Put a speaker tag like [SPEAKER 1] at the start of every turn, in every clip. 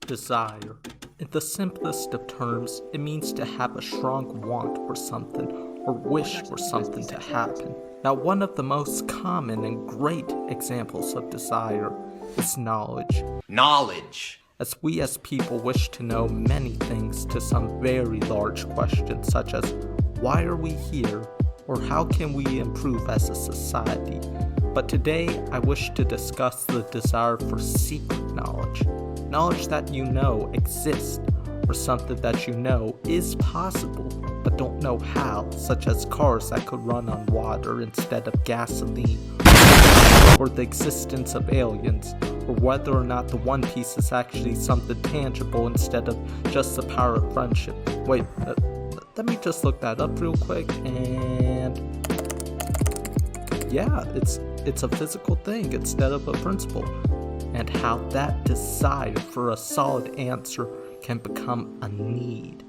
[SPEAKER 1] Desire. In the simplest of terms, it means to have a strong want for something or wish for something to happen. Now, one of the most common and great examples of desire is knowledge. As we as people wish to know many things to some very large questions such as why are we here or how can we improve as a society. But today I wish to discuss the desire for secret knowledge. Knowledge that you know exists, or something that you know is possible, but don't know how, such as cars that could run on water instead of gasoline, or the existence of aliens, or whether or not the One Piece is actually something tangible instead of just the power of friendship. Wait, let me just look that up real quick, and yeah, it's a physical thing instead of a principle. And how that desire for a solid answer can become a need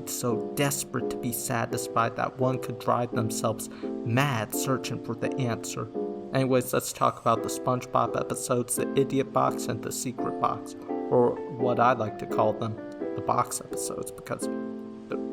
[SPEAKER 1] so desperate to be satisfied that one could drive themselves mad searching for the answer. Anyways, let's talk about the Spongebob episodes, the Idiot Box and the Secret Box, or what I like to call them, the box episodes, because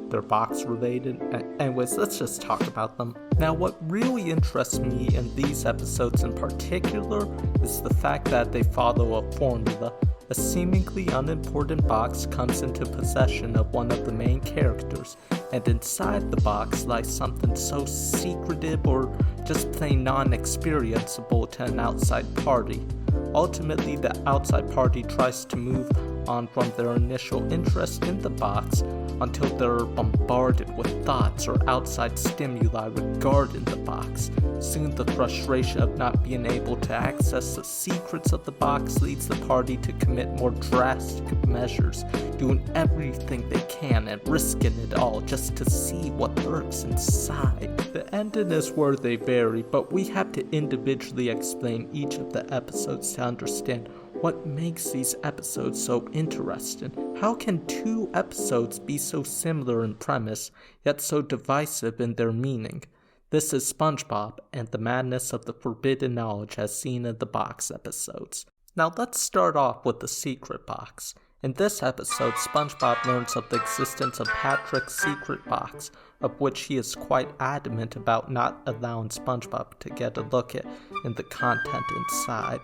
[SPEAKER 1] they're box related. Anyways, let's just talk about them. Now, what really interests me in these episodes in particular is the fact that they follow a formula. A seemingly unimportant box comes into possession of one of the main characters, and inside the box lies something so secretive or just plain non-experienceable to an outside party. Ultimately, the outside party tries to move on from their initial interest in the box until they're bombarded with thoughts or outside stimuli regarding the box. Soon the frustration of not being able to access the secrets of the box leads the party to commit more drastic measures, doing everything they can and risking it all just to see what lurks inside. The ending is where they vary, but we have to individually explain each of the episodes to understand what makes these episodes so interesting. How can two episodes be so similar in premise, yet so divisive in their meaning? This is SpongeBob and the madness of the forbidden knowledge as seen in the box episodes. Now let's start off with the secret box. In this episode, SpongeBob learns of the existence of Patrick's secret box, of which he is quite adamant about not allowing SpongeBob to get a look at in the content inside.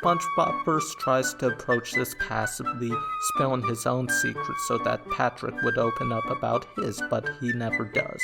[SPEAKER 1] SpongeBob first tries to approach this passively, spilling his own secret so that Patrick would open up about his, but he never does.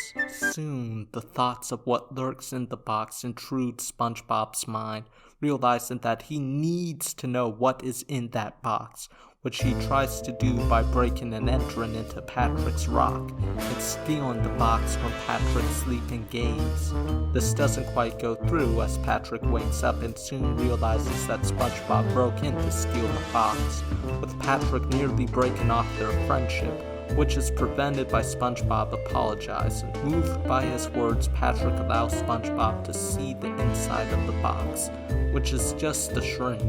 [SPEAKER 1] Soon, the thoughts of what lurks in the box intrude SpongeBob's mind, realizing that he needs to know what is in that box, which he tries to do by breaking and entering into Patrick's rock and stealing the box from Patrick's sleeping gaze. This doesn't quite go through as Patrick wakes up and soon realizes that SpongeBob broke in to steal the box, with Patrick nearly breaking off their friendship, which is prevented by SpongeBob apologizing. Moved by his words, Patrick allows SpongeBob to see the inside of the box, which is just a shrink.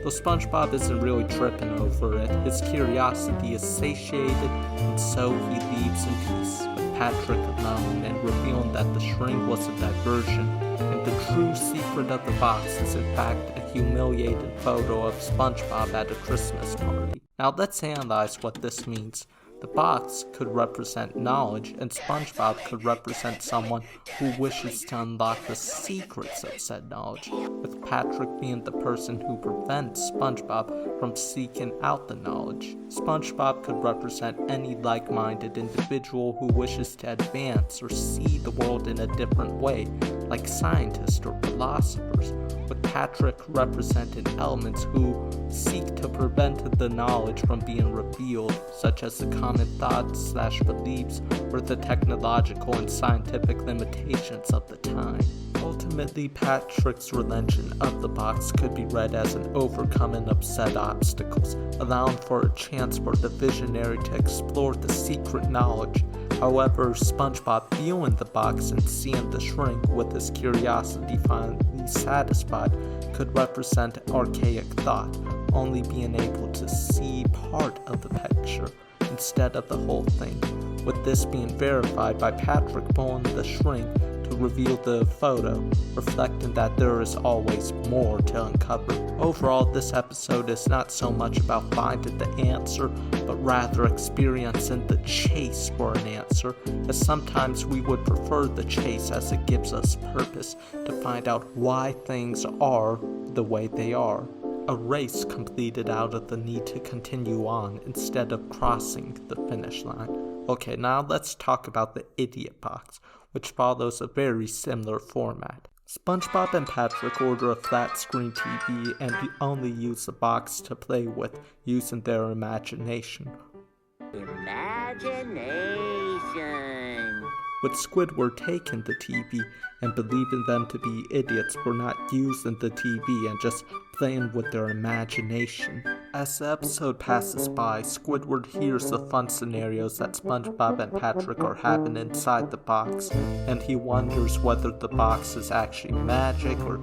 [SPEAKER 1] Though SpongeBob isn't really tripping over it, his curiosity is satiated, and so he leaves in peace, with Patrick alone and revealing that the shrink was a diversion, and the true secret of the box is in fact a humiliated photo of SpongeBob at a Christmas party. Now let's analyze what this means. The box could represent knowledge, and SpongeBob could represent someone who wishes to unlock the secrets of said knowledge, with Patrick being the person who prevents SpongeBob from seeking out the knowledge. SpongeBob could represent any like-minded individual who wishes to advance or see the world in a different way, like scientists or philosophers, with Patrick representing elements who seek to prevent the knowledge from being revealed, such as the common thoughts/beliefs or the technological and scientific limitations of the time. Ultimately, Patrick's religion of the box could be read as an overcoming of said obstacles, allowing for a chance for the visionary to explore the secret knowledge. However, SpongeBob viewing the box and seeing the shrink with his curiosity finally satisfied could represent archaic thought, only being able to see part of the picture instead of the whole thing, with this being verified by Patrick pulling the shrink to reveal the photo, reflecting that there is always more to uncover. Overall, this episode is not so much about finding the answer, but rather experiencing the chase for an answer, as sometimes we would prefer the chase as it gives us purpose to find out why things are the way they are. A race completed out of the need to continue on instead of crossing the finish line. Okay, now let's talk about the Idiot Box, which follows a very similar format. SpongeBob and Patrick order a flat screen TV and only use the box to play with, using their imagination. With Squidward taking the TV and believing them to be idiots for not using the TV and just playing with their imagination. As the episode passes by, Squidward hears the fun scenarios that SpongeBob and Patrick are having inside the box, and he wonders whether the box is actually magic or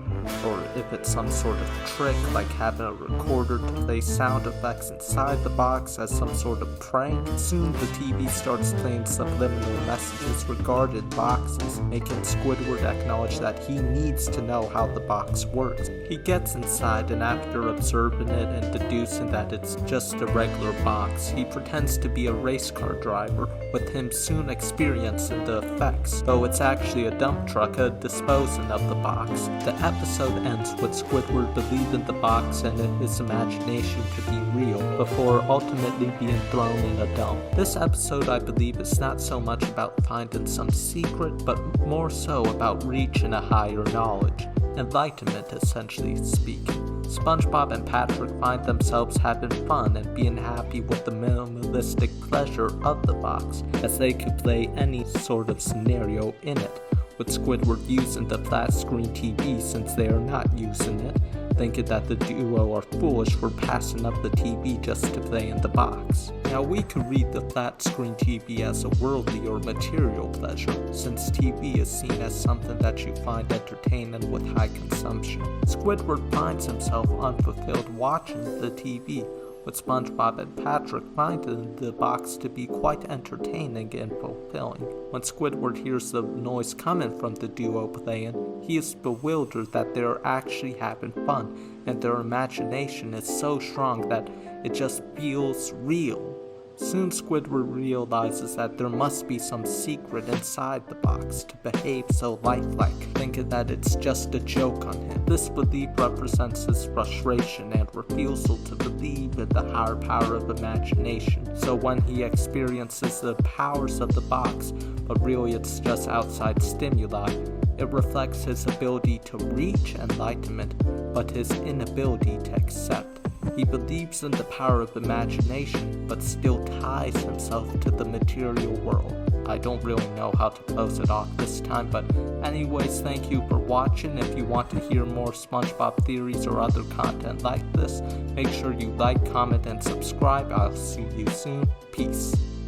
[SPEAKER 1] if it's some sort of trick, like having a recorder to play sound effects inside the box as some sort of prank. Soon the TV starts playing subliminal messages regarding boxes, making Squidward acknowledge that he needs to know how the box works. He gets inside, and after observing it and deducing that it's just a regular box, he pretends to be a race car driver, with him soon experiencing the effects, though it's actually a dump truck disposing of the box. The episode ends with Squidward believing the box and his imagination to be real, before ultimately being thrown in a dump. This episode, I believe, is not so much about finding some secret, but more so about reaching a higher knowledge. Enlightenment, essentially speaking. SpongeBob and Patrick find themselves having fun and being happy with the minimalistic pleasure of the box, as they could play any sort of scenario in it, with Squidward using the flat screen TV since they are not using it, thinking that the duo are foolish for passing up the TV just to play in the box. Now we could read the flat screen TV as a worldly or material pleasure, since TV is seen as something that you find entertaining with high consumption. Squidward finds himself unfulfilled watching the TV, with SpongeBob and Patrick finding the box to be quite entertaining and fulfilling. When Squidward hears the noise coming from the duo playing, he is bewildered that they are actually having fun, and their imagination is so strong that it just feels real. Soon Squidward realizes that there must be some secret inside the box to behave so lifelike, thinking that it's just a joke on him. This belief represents his frustration and refusal to believe in the higher power of imagination. So when he experiences the powers of the box, but really it's just outside stimuli, it reflects his ability to reach enlightenment, but his inability to accept. He believes in the power of imagination, but still ties himself to the material world. I don't really know how to close it off this time, but anyways, thank you for watching. If you want to hear more SpongeBob theories or other content like this, make sure you like, comment, and subscribe. I'll see you soon. Peace.